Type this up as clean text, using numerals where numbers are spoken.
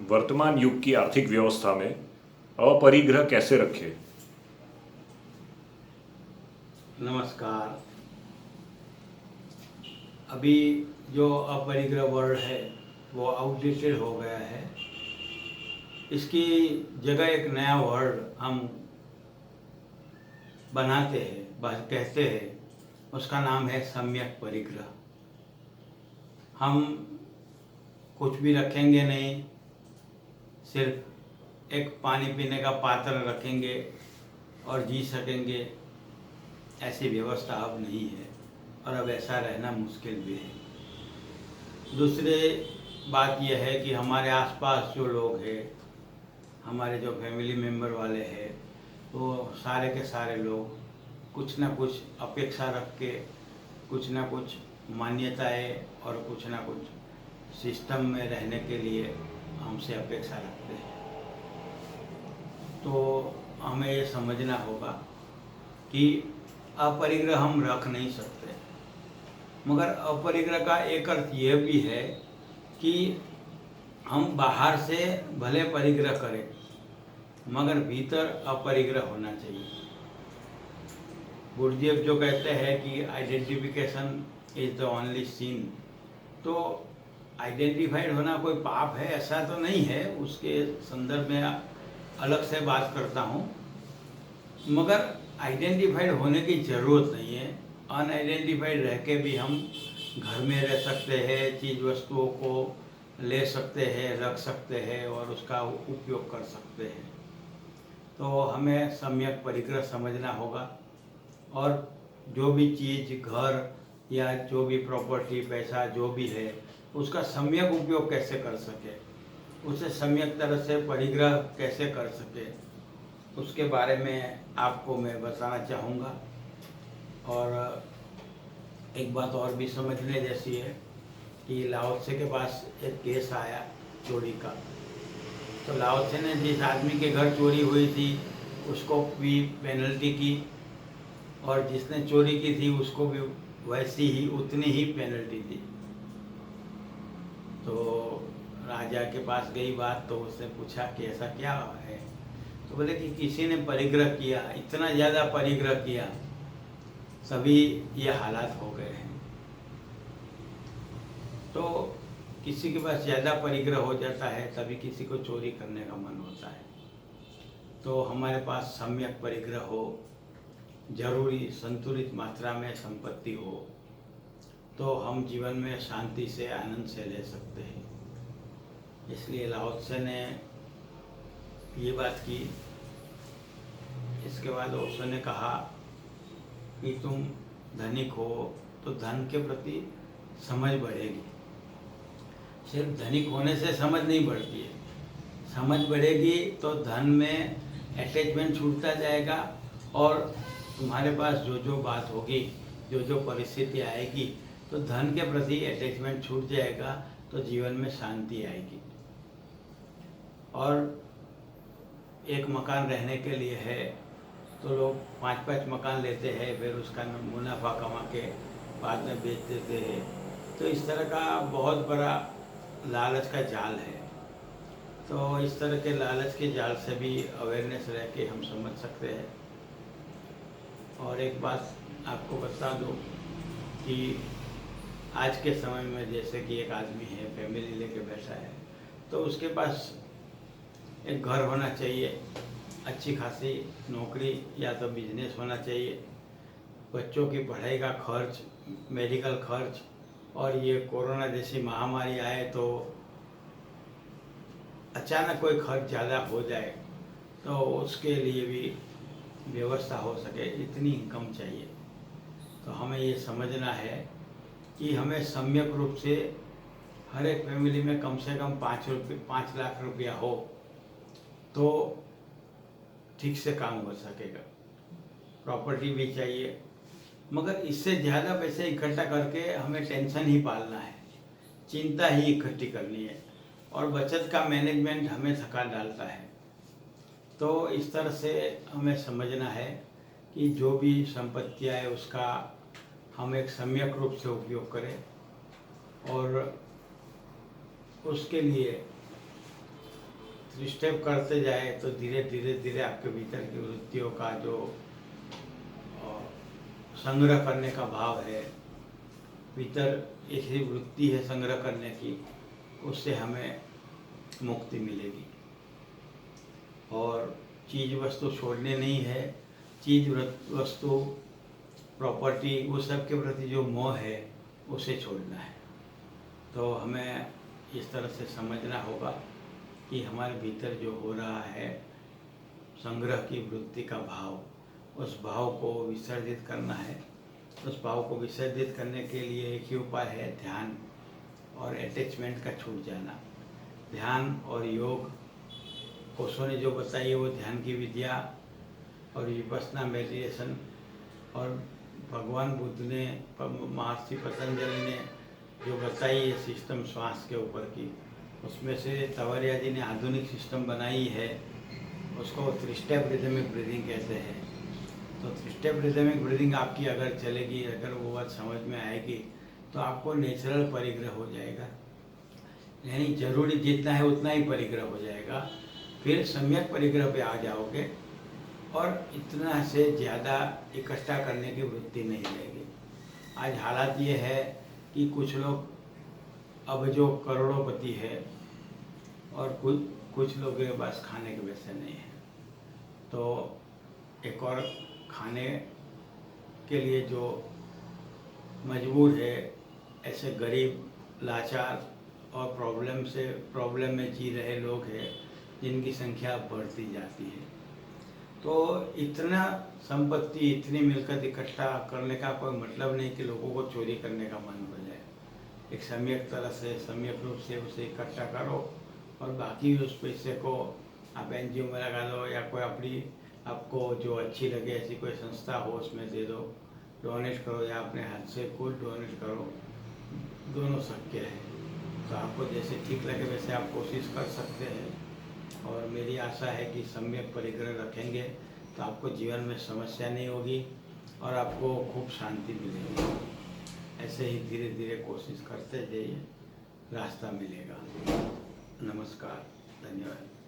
वर्तमान युग की आर्थिक व्यवस्था में अपरिग्रह कैसे रखें? नमस्कार। अभी जो अपरिग्रह वर्ड है वो आउटडेटेड हो गया है। इसकी जगह एक नया वर्ड हम बनाते हैं, बस कहते हैं, उसका नाम है सम्यक परिग्रह। हम कुछ भी रखेंगे नहीं, सिर्फ एक पानी पीने का पात्र रखेंगे और जी सकेंगे, ऐसी व्यवस्था अब नहीं है और अब ऐसा रहना मुश्किल भी है। दूसरी बात यह है कि हमारे आसपास जो लोग हैं, हमारे जो फैमिली मेम्बर वाले हैं, वो सारे के सारे लोग कुछ ना कुछ अपेक्षा रख के, कुछ ना कुछ मान्यताएं और कुछ ना कुछ सिस्टम में रहने के लिए हमसे अपेक्षा रखते हैं। तो हमें ये समझना होगा कि अपरिग्रह हम रख नहीं सकते, मगर अपरिग्रह का एक अर्थ यह भी है कि हम बाहर से भले परिग्रह करें मगर भीतर अपरिग्रह होना चाहिए। गुरुदेव जो कहते हैं कि identification is the only seen, तो आइडेंटिफाइड होना कोई पाप है ऐसा तो नहीं है, उसके संदर्भ में अलग से बात करता हूँ, मगर आइडेंटिफाइड होने की ज़रूरत नहीं है। अनआइडेंटिफाइड रह के भी हम घर में रह सकते हैं, चीज़ वस्तुओं को ले सकते हैं, रख सकते हैं और उसका उपयोग कर सकते हैं। तो हमें सम्यक परिग्रह समझना होगा और जो भी चीज़, घर या जो भी प्रॉपर्टी, पैसा जो भी है, उसका सम्यक उपयोग कैसे कर सके, उसे सम्यक तरह से परिग्रह कैसे कर सके, उसके बारे में आपको मैं बताना चाहूँगा। और एक बात और भी समझने जैसी है कि लाओ त्से के पास एक केस आया चोरी का। तो लाओ त्से ने जिस आदमी के घर चोरी हुई थी उसको भी पेनल्टी की, और जिसने चोरी की थी उसको भी वैसी ही उतनी ही पेनल्टी दी। तो राजा के पास गई बात, तो उसने पूछा कि ऐसा क्या है? तो बोले कि किसी ने परिग्रह किया, इतना ज़्यादा परिग्रह किया, तभी ये हालात हो गए हैं। तो किसी के पास ज़्यादा परिग्रह हो जाता है तभी किसी को चोरी करने का मन होता है। तो हमारे पास सम्यक परिग्रह हो, जरूरी संतुलित मात्रा में संपत्ति हो, तो हम जीवन में शांति से, आनंद से ले सकते हैं। इसलिए लाओ त्से ने ये बात की। इसके बाद ओशो ने कहा कि तुम धनिक हो तो धन के प्रति समझ बढ़ेगी। सिर्फ धनिक होने से समझ नहीं बढ़ती है, समझ बढ़ेगी तो धन में अटैचमेंट छूटता जाएगा और तुम्हारे पास जो जो बात होगी, जो जो परिस्थिति आएगी, तो धन के प्रति अटैचमेंट छूट जाएगा, तो जीवन में शांति आएगी। और एक मकान रहने के लिए है तो लोग 5-5 मकान लेते हैं, फिर उसका मुनाफा कमा के बाद में बेच देते हैं। तो इस तरह का बहुत बड़ा लालच का जाल है। तो इस तरह के लालच के जाल से भी अवेयरनेस रह के हम समझ सकते हैं। और एक बात आपको बता दूं कि आज के समय में जैसे कि एक आदमी है, फैमिली लेके बैठा है, तो उसके पास एक घर होना चाहिए, अच्छी खासी नौकरी या तो बिजनेस होना चाहिए, बच्चों की पढ़ाई का खर्च, मेडिकल खर्च, और ये कोरोना जैसी महामारी आए तो अचानक कोई खर्च ज़्यादा हो जाए तो उसके लिए भी व्यवस्था हो सके, इतनी इनकम चाहिए। तो हमें ये समझना है कि हमें सम्यक रूप से हर एक फैमिली में कम से कम 5 लाख रुपया हो तो ठीक से काम हो सकेगा। प्रॉपर्टी भी चाहिए, मगर इससे ज़्यादा पैसे इकट्ठा करके हमें टेंशन ही पालना है, चिंता ही इकट्ठी करनी है, और बचत का मैनेजमेंट हमें थका डालता है। तो इस तरह से हमें समझना है कि जो भी संपत्तियाँ है उसका हम एक सम्यक रूप से उपयोग करें, और उसके लिए 3 स्टेप करते जाए तो धीरे धीरे धीरे आपके भीतर की वृत्तियों का जो संग्रह करने का भाव है, भीतर एक ही वृत्ति है संग्रह करने की, उससे हमें मुक्ति मिलेगी। और चीज़ वस्तु छोड़ने नहीं है, चीज़ वस्तु प्रॉपर्टी वो सब के प्रति जो मोह है उसे छोड़ना है। तो हमें इस तरह से समझना होगा कि हमारे भीतर जो हो रहा है संग्रह की वृत्ति का भाव, उस भाव को विसर्जित करना है। उस भाव को विसर्जित करने के लिए एक ही उपाय है, ध्यान और अटैचमेंट का छूट जाना। ध्यान और योग ओशो ने जो बताई है वो ध्यान की विद्या और विपश्यना मेडिटेशन, और भगवान बुद्ध ने, महर्षि पतंजलि ने जो बताई है सिस्टम श्वास के ऊपर की, उसमें से तवरिया जी ने आधुनिक सिस्टम बनाई है, उसको 3 स्टेप रिदमिक ब्रीदिंग कहते हैं। तो 3 स्टेप रिदमिक ब्रीदिंग आपकी अगर चलेगी, अगर वो बात समझ में आएगी, तो आपको नेचुरल परिग्रह हो जाएगा। यानी जरूरी जितना है उतना ही परिग्रह हो जाएगा। फिर सम्यक परिग्रह पे आ जाओगे और इतना से ज़्यादा इकट्ठा करने की वृत्ति नहीं रहेगी। आज हालात ये है कि कुछ लोग अब जो करोड़ोंपति है और कुछ लोग के पास खाने के पैसे नहीं है। तो एक और खाने के लिए जो मजबूर है, ऐसे गरीब, लाचार और प्रॉब्लम में जी रहे लोग हैं, जिनकी संख्या बढ़ती जाती है। तो इतना संपत्ति, इतनी मिलकत इकट्ठा करने का कोई मतलब नहीं कि लोगों को चोरी करने का मन हो जाए। एक सम्यक तरह से, सम्यक रूप से उसे इकट्ठा करो और बाकी उस पैसे को आप एनजीओ में लगा दो, या कोई अपनी आपको जो अच्छी लगे ऐसी कोई संस्था हो उसमें दे दो, डोनेट करो, या अपने हाथ से खुद डोनेट करो। दोनों शक्य है। तो आपको जैसे ठीक लगे वैसे आप कोशिश कर सकते हैं। और मेरी आशा है कि सम्यक परिग्रह रखेंगे तो आपको जीवन में समस्या नहीं होगी और आपको खूब शांति मिलेगी। ऐसे ही धीरे धीरे कोशिश करते जाइए, रास्ता मिलेगा। नमस्कार, धन्यवाद।